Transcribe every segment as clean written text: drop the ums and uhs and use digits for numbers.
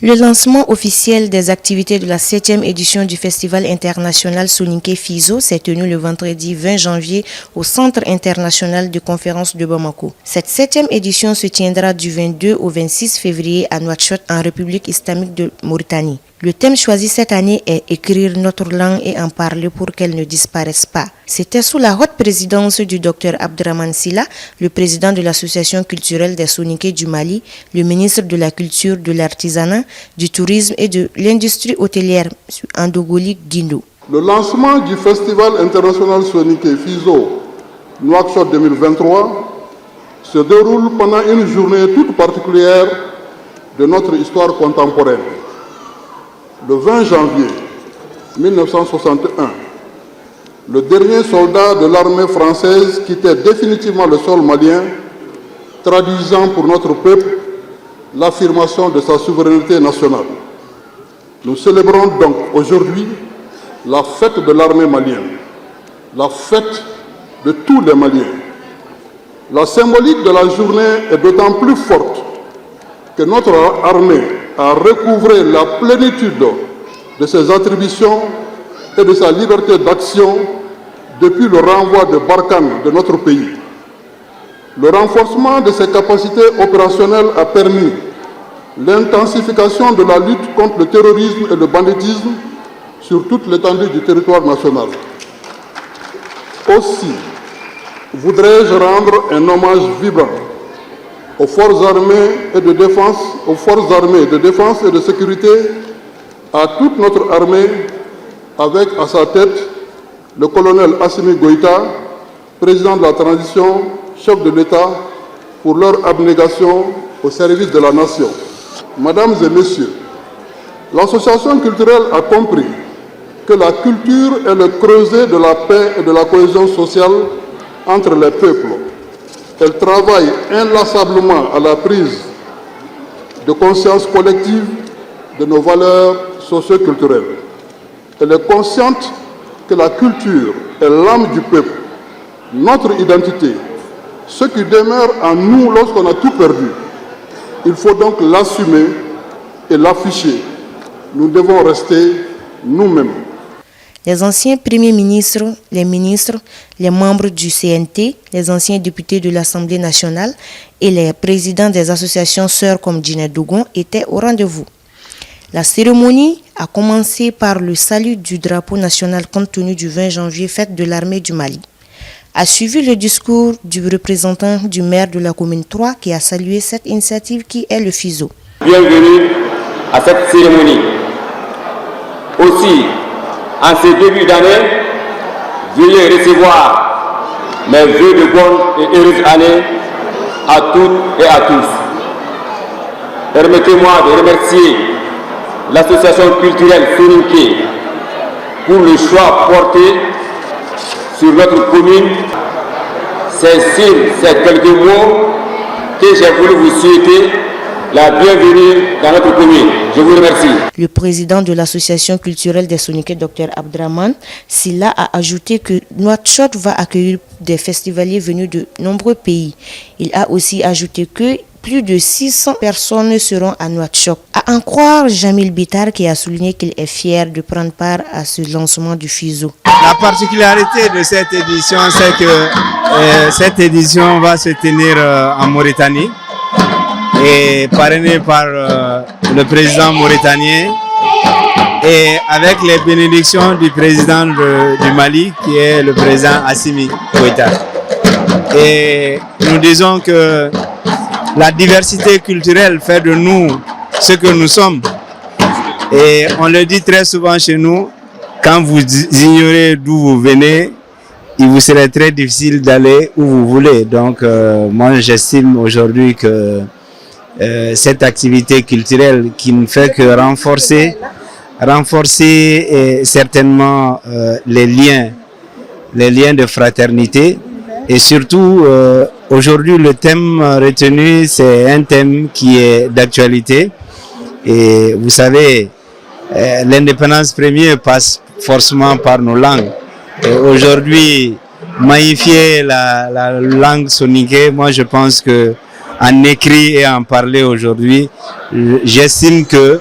Le lancement officiel des activités de la 7e édition du Festival international Soninké Fizo s'est tenu le vendredi 20 janvier au Centre international de conférences de Bamako. Cette 7e édition se tiendra du 22 au 26 février à Nouakchott en République islamique de Mauritanie. Le thème choisi cette année est « Écrire notre langue et en parler pour qu'elle ne disparaisse pas ». C'était sous la haute présidence du Dr Abdraman Silla, le président de l'association culturelle des Soninké du Mali, le ministre de la Culture, de l'Artisanat, du Tourisme et de l'Industrie hôtelière, Andogoli Guindo. Le lancement du Festival international Soninké Fizo Nouakchott 2023 se déroule pendant une journée toute particulière de notre histoire contemporaine. Le 20 janvier 1961, le dernier soldat de l'armée française quittait définitivement le sol malien, traduisant pour notre peuple l'affirmation de sa souveraineté nationale. Nous célébrons donc aujourd'hui la fête de l'armée malienne, la fête de tous les Maliens. La symbolique de la journée est d'autant plus forte que notre armée a recouvré la plénitude de ses attributions et de sa liberté d'action depuis le renvoi de Barkhane de notre pays. Le renforcement de ses capacités opérationnelles a permis l'intensification de la lutte contre le terrorisme et le banditisme sur toute l'étendue du territoire national. Aussi, voudrais-je rendre un hommage vibrant aux forces armées et de défense, et de sécurité, à toute notre armée, avec à sa tête le colonel Assimi Goïta, président de la transition, chef de l'État, pour leur abnégation au service de la nation. Mesdames et messieurs, l'association culturelle a compris que la culture est le creuset de la paix et de la cohésion sociale entre les peuples. Elle travaille inlassablement à la prise de conscience collective de nos valeurs socio-culturelles. Elle est consciente que la culture est l'âme du peuple, notre identité, ce qui demeure en nous lorsqu'on a tout perdu. Il faut donc l'assumer et l'afficher. Nous devons rester nous-mêmes. Les anciens premiers ministres, les membres du CNT, les anciens députés de l'Assemblée nationale et les présidents des associations sœurs comme Djinné Dougon étaient au rendez-vous. La cérémonie a commencé par le salut du drapeau national compte tenu du 20 janvier, fête de l'armée du Mali. A suivi le discours du représentant du maire de la commune 3 qui a salué cette initiative qui est le FIZO. Bienvenue à cette cérémonie. Aussi, en ce début d'année, veuillez recevoir mes vœux de bonne et heureuse année à toutes et à tous. Permettez-moi de remercier l'association culturelle Soninké pour le choix porté sur notre commune. C'est sur ces quelques mots que j'ai voulu vous souhaiter la bienvenue dans notre commune. Je vous remercie. Le président de l'association culturelle des Soninké, Dr Abdraman Silla, a ajouté que Nouakchott va accueillir des festivaliers venus de nombreux pays. Il a aussi ajouté que plus de 600 personnes seront à Nouakchott. À en croire Jamil Bitar qui a souligné qu'il est fier de prendre part à ce lancement du FIZO. La particularité de cette édition, c'est que cette édition va se tenir en Mauritanie et parrainée par le président mauritanien et avec les bénédictions du président du Mali qui est le président Assimi Goïta. Et nous disons que la diversité culturelle fait de nous ce que nous sommes. Et on le dit très souvent chez nous, quand vous ignorez d'où vous venez, il vous serait très difficile d'aller où vous voulez. Donc moi j'estime aujourd'hui que cette activité culturelle qui ne fait que renforcer certainement les liens de fraternité. Et surtout, aujourd'hui, le thème retenu, c'est un thème qui est d'actualité. Et vous savez, l'indépendance première passe forcément par nos langues. Aujourd'hui, magnifier la langue soninké, moi je pense que en écrit et en parler aujourd'hui, j'estime que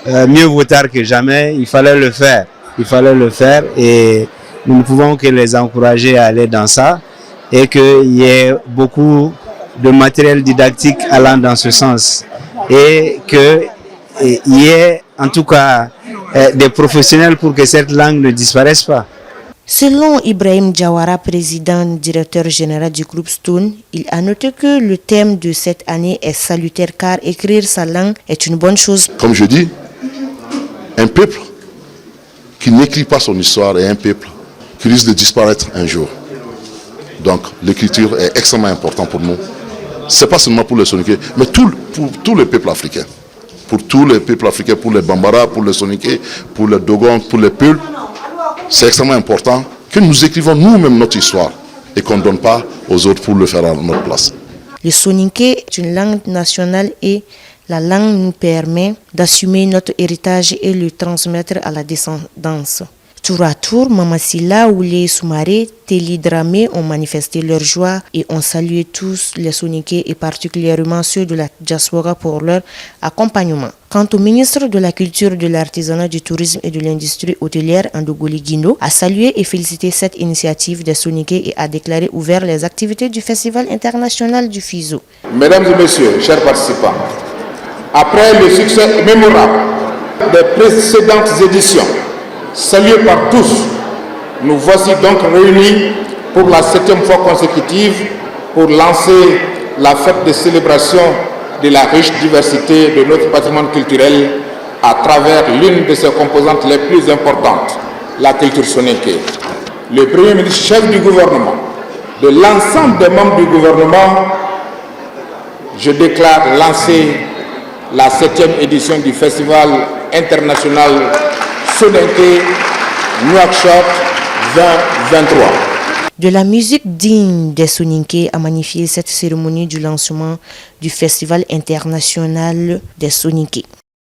mieux vaut tard que jamais, il fallait le faire. Il fallait le faire et nous ne pouvons que les encourager à aller dans ça et qu'il y ait beaucoup de matériel didactique allant dans ce sens et qu'il y ait en tout cas des professionnels pour que cette langue ne disparaisse pas. Selon Ibrahim Diawara, président directeur général du groupe Stone, il a noté que le thème de cette année est salutaire car écrire sa langue est une bonne chose. Comme je dis, un peuple qui n'écrit pas son histoire est un peuple qui risque de disparaître un jour. Donc l'écriture est extrêmement importante pour nous. Ce n'est pas seulement pour les Soninké, mais pour tous les peuples africains. Pour tous les peuples africains, pour les Bambara, pour les Soninké, pour les Dogon, pour les Peuls. C'est extrêmement important que nous écrivons nous-mêmes notre histoire et qu'on ne donne pas aux autres pour le faire à notre place. Le soninké est une langue nationale et la langue nous permet d'assumer notre héritage et le transmettre à la descendance. Tour à tour, Mamasila, Oulé, Soumaré, Téli, Dramé ont manifesté leur joie et ont salué tous les soninké et particulièrement ceux de la diaspora pour leur accompagnement. Quant au ministre de la Culture, de l'Artisanat, du Tourisme et de l'Industrie hôtelière, Andogoli Guindo, a salué et félicité cette initiative des soninké et a déclaré ouvert les activités du Festival international du Fizo. Mesdames et messieurs, chers participants, après le succès mémorable des précédentes éditions, salués par tous, nous voici donc réunis pour la 7e fois consécutive pour lancer la fête de célébration de la riche diversité de notre patrimoine culturel à travers l'une de ses composantes les plus importantes, la culture soninké. Le Premier ministre chef du gouvernement, de l'ensemble des membres du gouvernement, je déclare lancer la 7e édition du Festival international Soninké Nouakchott 2023. De la musique digne des soninké a magnifié cette cérémonie du lancement du Festival international des soninké.